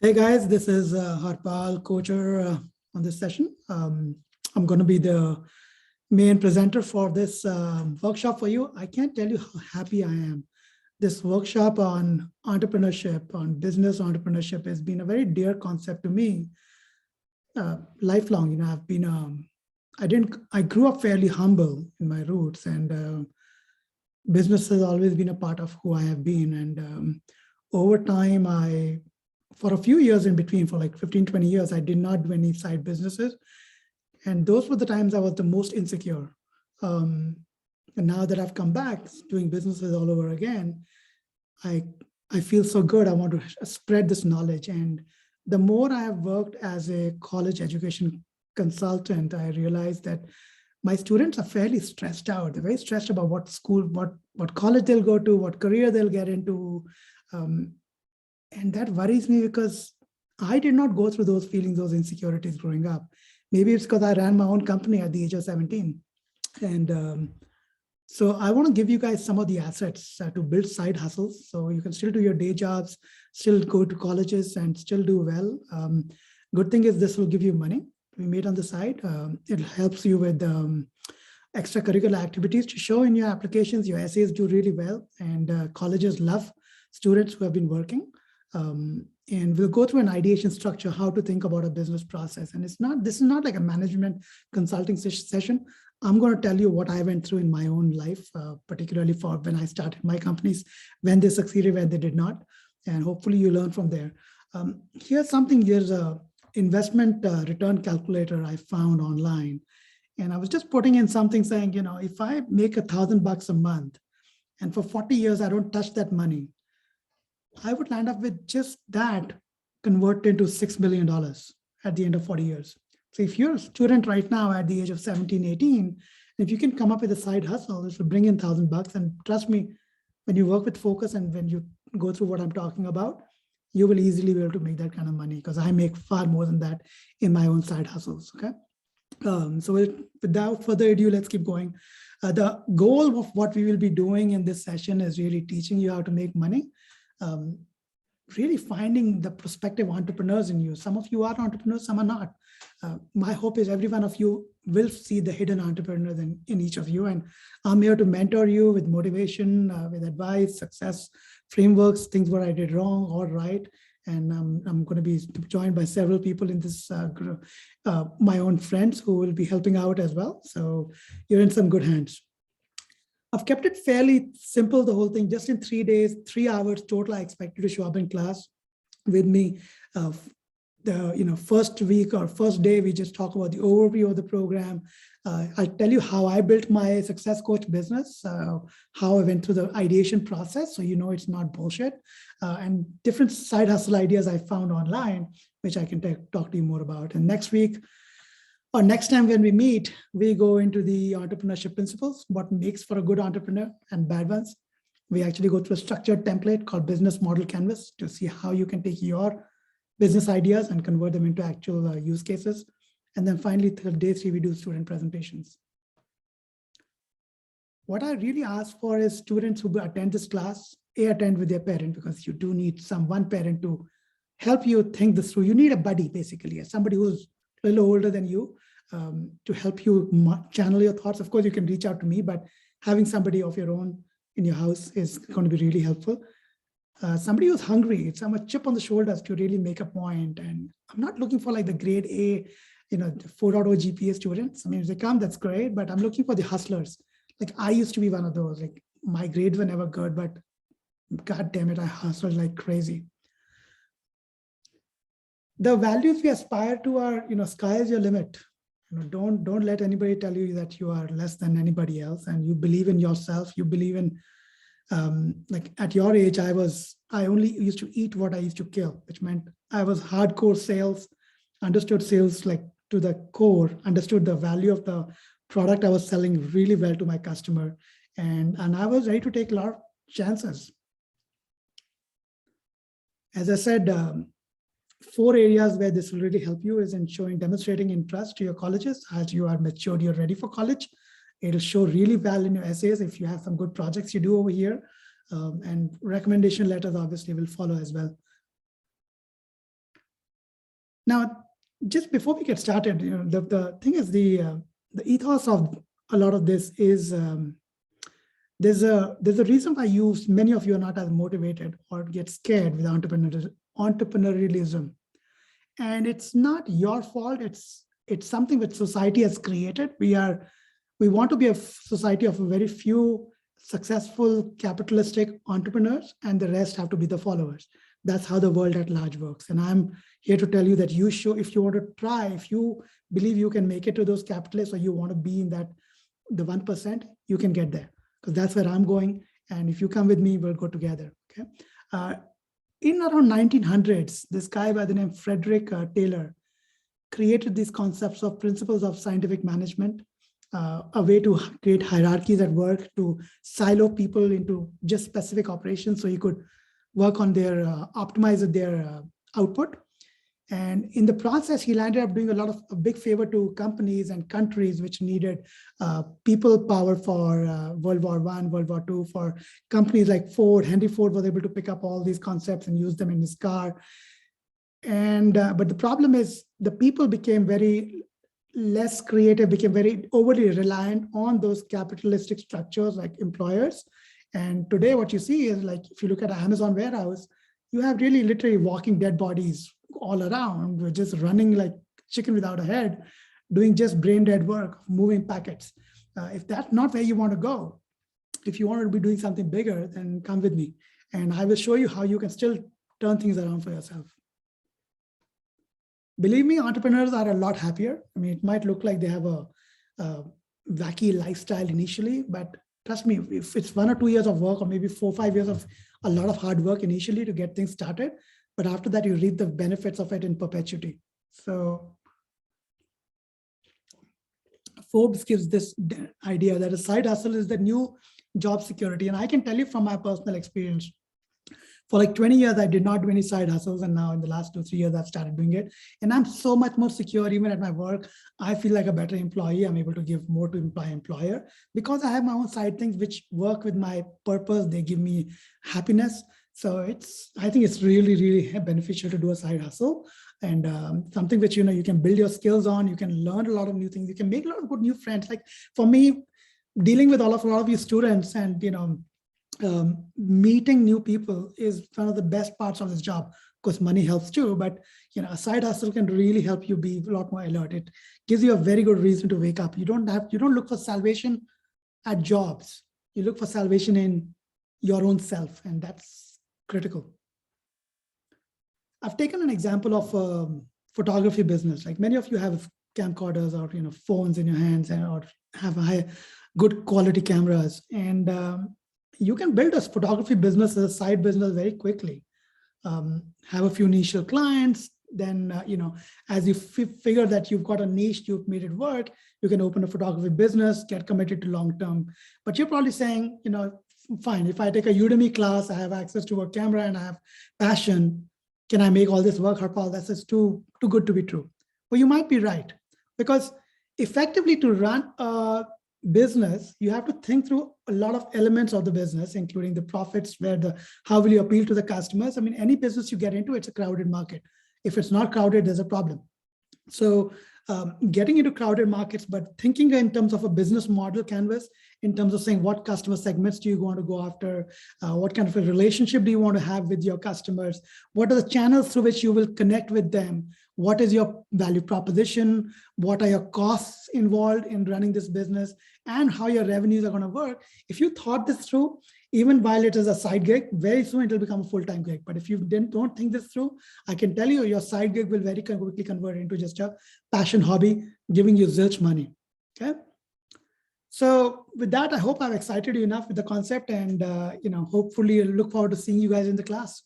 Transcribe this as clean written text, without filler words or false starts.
Hey guys, this is Harpal, coacher on this session. I'm going to be the main presenter for this workshop for you. I can't tell you how happy I am. This workshop on entrepreneurship, on business entrepreneurship has been a very dear concept to me lifelong. I grew up fairly humble in my roots, and business has always been a part of who I have been. And over time, for a few years in between, for like 15, 20 years, I did not do any side businesses. And those were the times I was the most insecure. And now that I've come back doing businesses all over again, I feel so good. I want to spread this knowledge. And the more I have worked as a college education consultant, I realized that my students are fairly stressed out. They're very stressed about what school, what college they'll go to, what career they'll get into. And that worries me because I did not go through those feelings, those insecurities growing up. Maybe it's because I ran my own company at the age of 17. And so I want to give you guys some of the assets to build side hustles. So you can still do your day jobs, still go to colleges and still do well. Good thing is this will give you money to be made on the side. It helps you with extracurricular activities to show in your applications. Your essays do really well, and colleges love students who have been working. And we'll go through an ideation structure, how to think about a business process. And this is not like a management consulting session. I'm going to tell you what I went through in my own life, particularly for when I started my companies, when they succeeded, when they did not. And hopefully you learn from there. Here's a investment return calculator I found online. And I was just putting in something saying, if I make $1,000 a month and for 40 years, I don't touch that money, I would land up with just that converted into $6 million at the end of 40 years. So if you're a student right now at the age of 17, 18, if you can come up with a side hustle, this will bring in $1,000. And trust me, when you work with focus and when you go through what I'm talking about, you will easily be able to make that kind of money because I make far more than that in my own side hustles, okay? So without further ado, let's keep going. The goal of what we will be doing in this session is really teaching you how to make money. Really finding the prospective entrepreneurs in you. Some of you are entrepreneurs, some are not. My hope is every one of you will see the hidden entrepreneurs in each of you. And I'm here to mentor you with motivation, with advice, success, frameworks, things where I did wrong or right. And I'm going to be joined by several people in this group, my own friends who will be helping out as well. So you're in some good hands. I've kept it fairly simple, the whole thing, just in 3 days, 3 hours total. I expect you to show up in class with me. The first week or first day, we just talk about the overview of the program. I'll tell you how I built my Success Coach business, how I went through the ideation process, so it's not bullshit, and different side hustle ideas I found online, which I can talk to you more about. And next week, or next time when we meet, we go into the entrepreneurship principles, what makes for a good entrepreneur and bad ones. We actually go through a structured template called Business Model Canvas to see how you can take your business ideas and convert them into actual use cases. And then finally, day 3, we do student presentations. What I really ask for is students who attend this class, attend with their parent, because you do need one parent to help you think this through. You need a buddy, basically, somebody who's a little older than you, to help you channel your thoughts. Of course, you can reach out to me, but having somebody of your own in your house is going to be really helpful. Somebody who's hungry, some a chip on the shoulders to really make a point. And I'm not looking for like the grade A, 4.0 GPA students. I mean, if they come, that's great, but I'm looking for the hustlers. Like I used to be one of those. Like my grades were never good, but God damn it, I hustled like crazy. The values we aspire to are, sky is your limit. Don't let anybody tell you that you are less than anybody else, and you believe in yourself. You believe in, like at your age, I only used to eat what I used to kill, which meant I was hardcore sales, understood sales like to the core, understood the value of the product I was selling really well to my customer, and I was ready to take a lot of chances. As I said, 4 areas where this will really help you is in demonstrating interest to your colleges. As you are matured, you're ready for college. It'll show really well in your essays if you have some good projects you do over here. And recommendation letters obviously will follow as well. Now, just before we get started, the thing is the ethos of a lot of this is there's a reason why many of you are not as motivated or get scared with entrepreneurialism, and it's not your fault. It's something that society has created. We want to be a society of very few successful capitalistic entrepreneurs, and the rest have to be the followers. That's how the world at large works. And I'm here to tell you that if you want to try, if you believe you can make it to those capitalists, or you want to be in the 1%, you can get there, because that's where I'm going. And if you come with me, we'll go together. Okay. In around 1900s, this guy by the name Frederick Taylor created these concepts of principles of scientific management, a way to create hierarchies at work, to silo people into just specific operations so he could work on optimize their output. And in the process, he ended up doing a big favor to companies and countries which needed people power for World War I, World War II. For companies like Ford, Henry Ford was able to pick up all these concepts and use them in his car. And but the problem is the people became very less creative, became very overly reliant on those capitalistic structures like employers. And today what you see is, like, if you look at Amazon warehouse, you have really literally walking dead bodies all around. We're just running like chicken without a head, doing just brain dead work, moving packets. If that's not where you want to go, if you want to be doing something bigger, then come with me. And I will show you how you can still turn things around for yourself. Believe me, entrepreneurs are a lot happier. I mean, it might look like they have a wacky lifestyle initially, but trust me, if it's 1 or 2 years of work, or maybe 4 or 5 years of a lot of hard work initially to get things started, but after that, you reap the benefits of it in perpetuity. So Forbes gives this idea that a side hustle is the new job security. And I can tell you from my personal experience, for like 20 years, I did not do any side hustles. And now in the last 2 or 3 years, I've started doing it. And I'm so much more secure, even at my work. I feel like a better employee. I'm able to give more to employer because I have my own side things which work with my purpose. They give me happiness. So I think it's really, really beneficial to do a side hustle, and something which, you can build your skills on. You can learn a lot of new things. You can make a lot of good new friends. Like for me, dealing with a lot of you students and, meeting new people is one of the best parts of this job. Of course, money helps too, but a side hustle can really help you be a lot more alert. It gives you a very good reason to wake up. You don't look for salvation at jobs. You look for salvation in your own self, and that's critical. I've taken an example of a photography business. Like many of you have camcorders or phones in your hands, or have good quality cameras, and you can build a photography business as a side business very quickly. Have a few initial clients, then as you figure that you've got a niche, you've made it work, you can open a photography business, get committed to long term. But you're probably saying, fine, if I take a Udemy class, I have access to a camera and I have passion, can I make all this work, Harpal? That's just too good to be true. Well, you might be right, because effectively to run a business, you have to think through a lot of elements of the business, including the profits, how will you appeal to the customers? I mean, any business you get into, it's a crowded market. If it's not crowded, there's a problem. So getting into crowded markets, but thinking in terms of a business model canvas, in terms of saying what customer segments do you want to go after, what kind of a relationship do you want to have with your customers, what are the channels through which you will connect with them, what is your value proposition, what are your costs involved in running this business, and how your revenues are going to work. If you thought this through, even while it is a side gig, very soon it will become a full-time gig. But if you don't think this through, I can tell you your side gig will very quickly convert into just a passion hobby, giving you zilch money. Okay. So with that, I hope I've excited you enough with the concept, and hopefully look forward to seeing you guys in the class.